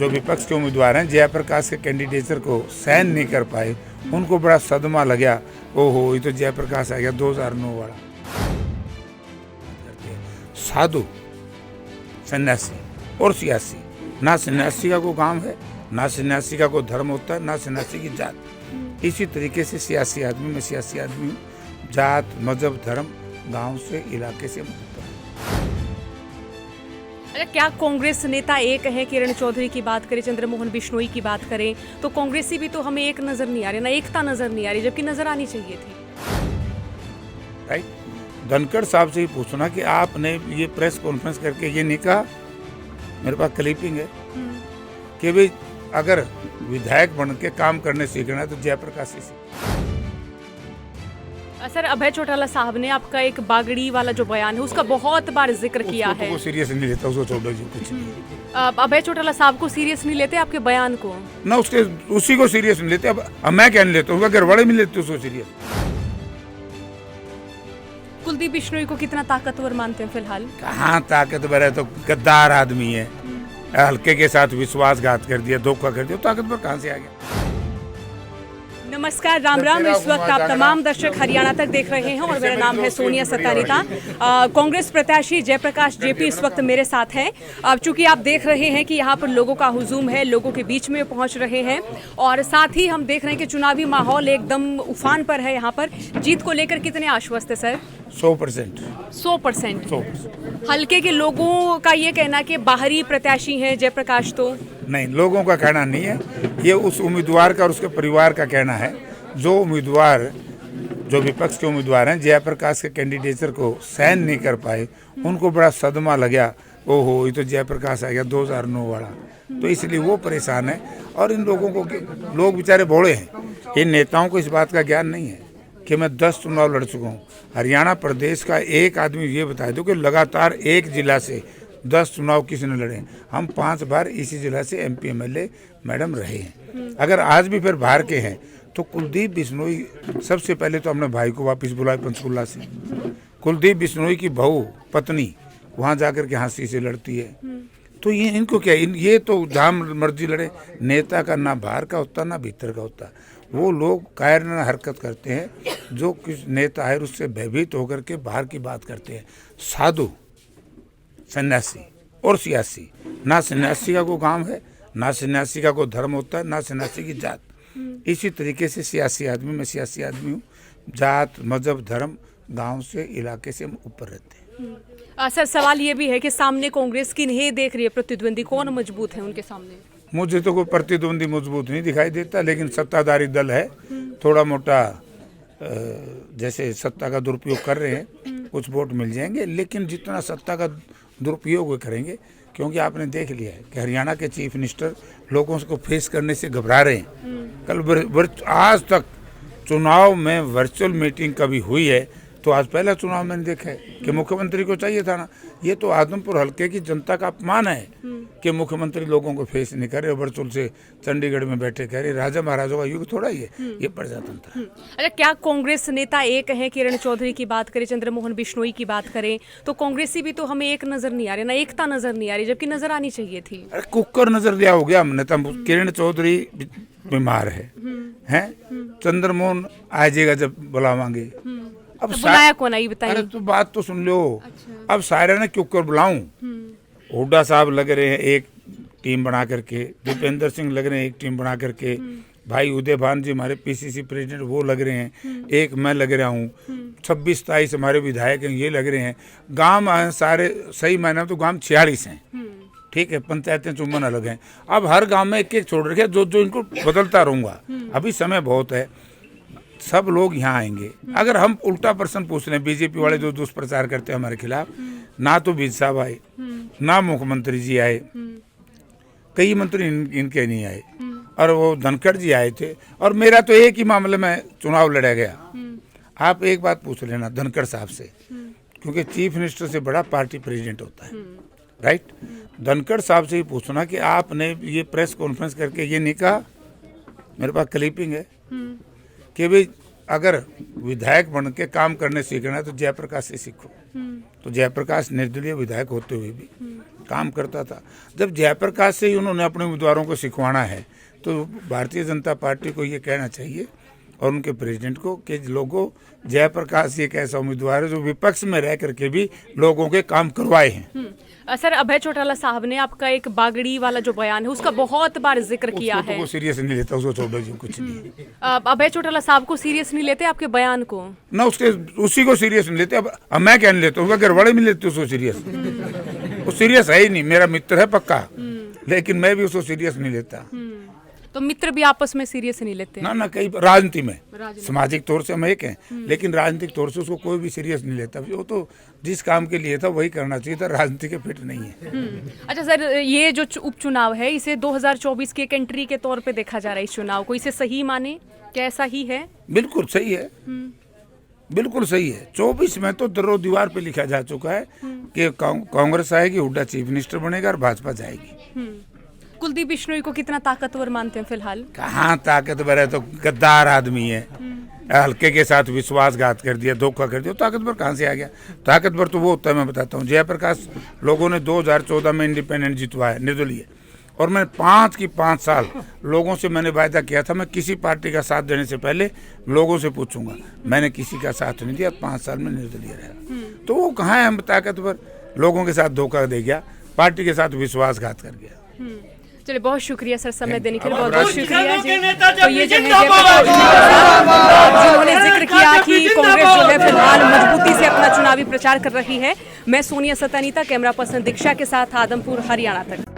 जो विपक्ष के उम्मीदवार हैं जयप्रकाश के कैंडिडेचर को सहन नहीं कर पाए, उनको बड़ा सदमा लगा। ओहो, ये तो जयप्रकाश आ गया 2009 वाला। साधु, सन्यासी और सियासी, ना सन्यासी का कोई काम है, ना सन्यासी का कोई धर्म होता है, ना सन्यासी की जात। इसी तरीके से सियासी आदमी, मैं सियासी आदमी हूँ। जात, मजहब, धर्म गांव से, इलाके से मुक्त है। अरे क्या कांग्रेस नेता एक है? किरण चौधरी की बात करें, चंद्रमोहन बिश्नोई की बात करें, तो कांग्रेसी भी तो हमें एक नजर नहीं आ रही, ना एकता नजर नहीं आ रही, जबकि नजर आनी चाहिए थी। राइट। धनखड़ साहब से ही पूछना कि आपने ये प्रेस कॉन्फ्रेंस करके ये नहीं कहा, मेरे पास क्लिपिंग है, कि भाई अगर विधायक बन के काम करने सीखना है तो जयप्रकाश से सीखना। सर, अभय चौटाला साहब ने आपका एक बागड़ी वाला जो बयान है उसका बहुत बार जिक्र किया है। उसको सीरियस नहीं लेता, उसको छोड़ो जी कुछ। अभय चौटाला साहब को सीरियस नहीं लेते आपके बयान को? ना उसी को सीरियस नहीं लेते। अब मैं क्या नहीं लेता, उसका घर वाले नहीं लेते उसको सीरियस। कुलदीप बिश्नोई को कितना ताकतवर मानते हैं फिलहाल? कहाँ ताकतवर है, तो गद्दार आदमी है। हल्के के साथ विश्वासघात कर दिया, धोखा कर दिया, ताकतवर कहाँ से आ गया? नमस्कार, राम राम। इस वक्त आप तमाम दर्शक हरियाणा तक देख रहे हैं और मेरा नाम है सोनिया सत्तारिता। कांग्रेस प्रत्याशी जयप्रकाश जेपी इस वक्त मेरे साथ हैं। अब चूंकि आप देख रहे हैं कि यहाँ पर लोगों का हुजूम है, लोगों के बीच में पहुँच रहे हैं और साथ ही हम देख रहे हैं कि चुनावी माहौल एकदम उफान पर है। यहाँ पर जीत को लेकर कितने आश्वस्त है सर? 100%। 100%। हल्के के लोगों का ये कहना कि बाहरी प्रत्याशी हैं जयप्रकाश, तो नहीं, लोगों का कहना नहीं है, ये उस उम्मीदवार का और उसके परिवार का कहना है। जो उम्मीदवार, जो विपक्ष के उम्मीदवार हैं जयप्रकाश के कैंडिडेचर को सहन नहीं कर पाए, उनको बड़ा सदमा लगा। ओहो, ये तो जयप्रकाश आ गया 2009 वाला, तो इसलिए वो परेशान है। और इन लोगों को, लोग बेचारे भोले हैं, इन नेताओं को इस बात का ज्ञान नहीं है कि मैं 10 चुनाव लड़ चुका हूँ। हरियाणा प्रदेश का एक आदमी ये बता दो कि लगातार एक जिला से 10 चुनाव किसी ने लड़े। हम 5 बार इसी जिला से MP MLA मैडम रहे हैं। अगर आज भी फिर बाहर के हैं तो कुलदीप बिश्नोई, सबसे पहले तो हमने भाई को वापस बुलाया पंचकुला से। कुलदीप बिश्नोई की बहू, पत्नी वहाँ जाकर के हाँसी से लड़ती है, तो ये इनको क्या, ये तो जहाँ मर्जी लड़े। नेता का ना बाहर का होता ना भीतर का होता। वो लोग कायरना हरकत करते हैं, जो किस नेता है उससे भयभीत होकर के बाहर की बात करते हैं। साधु, सन्यासी और सियासी, ना सन्यासी का कोई काम है, ना सन्यासी का कोई धर्म होता है, ना सन्यासी की जात। इसी तरीके से सियासी आदमी, मैं सियासी आदमी हूँ। जात, मजहब, धर्म गांव से, इलाके से ऊपर रहते हैं। सर, सवाल ये भी है कि सामने कांग्रेस की नहीं देख रही है प्रतिद्वंदी, कौन मजबूत है उनके सामने? मुझे तो कोई प्रतिद्वंदी मजबूत नहीं दिखाई देता, लेकिन सत्ताधारी दल है, थोड़ा मोटा जैसे सत्ता का दुरुपयोग कर रहे हैं, कुछ वोट मिल जाएंगे। लेकिन जितना सत्ता का दुरुपयोग वो करेंगे, क्योंकि आपने देख लिया है कि हरियाणा के चीफ मिनिस्टर लोगों को फेस करने से घबरा रहे हैं। कल आज तक चुनाव में वर्चुअल मीटिंग कभी हुई है तो आज पहला चुनाव मैंने देखा है कि मुख्यमंत्री को चाहिए था ना। ये तो आदमपुर हल्के की जनता का अपमान है कि मुख्यमंत्री लोगों को फेस नहीं करे, वर्चुअल से चंडीगढ़ में बैठे कह रहे। राजा महाराजों का युग थोड़ा ही है, ये प्रजातंत्र है। अरे क्या कांग्रेस नेता एक है? किरण चौधरी की बात करें, चंद्रमोहन बिश्नोई की बात करें, तो कांग्रेसी भी तो हमें एक नजर नहीं आ रही, ना एकता नजर नहीं आ रही, जबकि नजर आनी चाहिए थी। अरे कुकर नजर दिया हो गया हमने। तब किरण चौधरी बीमार है, चंद्रमोहन आ जाएगा जब बुलावांगे। अब तो बुलाया कौन है बताइए? अरे तो बात तो सुन लो। अब सारे ने क्यों कर बुलाऊं? हुड्डा साहब लग रहे हैं एक टीम बना करके, दीपेंद्र सिंह लग रहे हैं एक टीम बना करके, भाई उदय भान जी हमारे PCC प्रेसिडेंट वो लग रहे हैं, एक मैं लग रहा हूँ, 26-27 हमारे विधायक हैं ये लग रहे हैं। गांव सारे सही मायने तो गांव 46 हैं, ठीक है, पंचायतें 54 अलग हैं। अब हर गांव में एक एक छोड़ रखे, जो जो इनको बदलता रहूँगा। अभी समय बहुत है, सब लोग यहाँ आएंगे। अगर हम उल्टा प्रश्न पूछ रहे हैं, BJP वाले जो दुष्प्रचार करते हैं हमारे खिलाफ, ना तो बीज साहब आए, ना मुख्यमंत्री जी आए, कई मंत्री इनके नहीं आए, और वो धनखड़ जी आए थे। और मेरा तो एक ही मामले में चुनाव लड़ा गया। आप एक बात पूछ लेना धनखड़ साहब से, क्योंकि चीफ मिनिस्टर से बड़ा पार्टी प्रेसिडेंट होता है, राइट। धनखड़ साहब से ही पूछना कि आपने ये प्रेस कॉन्फ्रेंस करके ये नहीं कहा, मेरे पास क्लिपिंग है, कि भाई अगर विधायक बन के काम करने सीखना है तो जयप्रकाश से सीखो। तो जयप्रकाश निर्दलीय विधायक होते हुए भी काम करता था। जब जयप्रकाश से ही उन्होंने अपने उम्मीदवारों को सिखवाना है तो भारतीय जनता पार्टी को ये कहना चाहिए और उनके प्रेसिडेंट को कि लोगों, जयप्रकाश एक ऐसा उम्मीदवार है जो विपक्ष में रह करके भी लोगों के काम करवाए हैं। सर, अभय चौटाला साहब ने आपका एक बागड़ी वाला जो बयान है उसका बहुत बार जिक्र किया है। वो सीरियस नहीं लेता, उसको छोड़ो जी, कुछ नहीं। अभय चौटाला साहब को सीरियस नहीं लेते आपके बयान को? ना उसी को सीरियस नहीं लेते। अब मैं क्या नहीं लेता, उसका घर वाले नहीं लेते उसको सीरियस। वो सीरियस है ही नहीं, मेरा मित्र है पक्का, लेकिन मैं भी उसको सीरियस नहीं लेता। तो मित्र भी आपस में सीरियस नहीं लेते? ना कई राजनीति में सामाजिक तौर से हम एक हैं, लेकिन राजनीतिक तौर से उसको कोई भी सीरियस नहीं लेता। वो तो जिस काम के लिए था वही करना चाहिए था, राजनीति के फिट नहीं है। अच्छा सर, ये जो उपचुनाव है इसे 2024 की एक एंट्री के तौर पे देखा जा रहा है इस चुनाव को, इसे सही माने? क्या ऐसा ही है? बिल्कुल सही है, बिल्कुल सही है। 24 में तो दरो दीवार पे लिखा जा चुका है कि कांग्रेस आएगी, हुड्डा चीफ मिनिस्टर बनेगा और भाजपा जाएगी। कुलदीप बिश्नोई को कितना ताकतवर मानते हैं फिलहाल? कहाँ ताकतवर है, तो गद्दार आदमी है। हल्के के साथ विश्वासघात कर दिया, धोखा कर दिया। ताकतवर कहाँ से आ गया? ताकतवर तो वो होता है, मैं बताता हूँ। जयप्रकाश लोगों ने 2014 में इंडिपेंडेंट जितवाया निर्दलीय, और मैं 5 साल लोगों से मैंने वायदा किया था मैं किसी पार्टी का साथ देने से पहले लोगों से पूछूंगा। मैंने किसी का साथ नहीं दिया, 5 साल में निर्दलीय रहा। तो वो कहाँ है हम ताकतवर? लोगों के साथ धोखा दे गया, पार्टी के साथ विश्वासघात कर गया। चलिए, बहुत शुक्रिया सर समय देने के लिए, बहुत बहुत शुक्रिया जी। तो ये जो है जयप्रकाश जिन्होंने जिक्र किया कि कांग्रेस जो है फिलहाल मजबूती से अपना चुनावी प्रचार कर रही है। मैं सोनिया सतानीता, कैमरा पर्सन दीक्षा के साथ आदमपुर हरियाणा तक।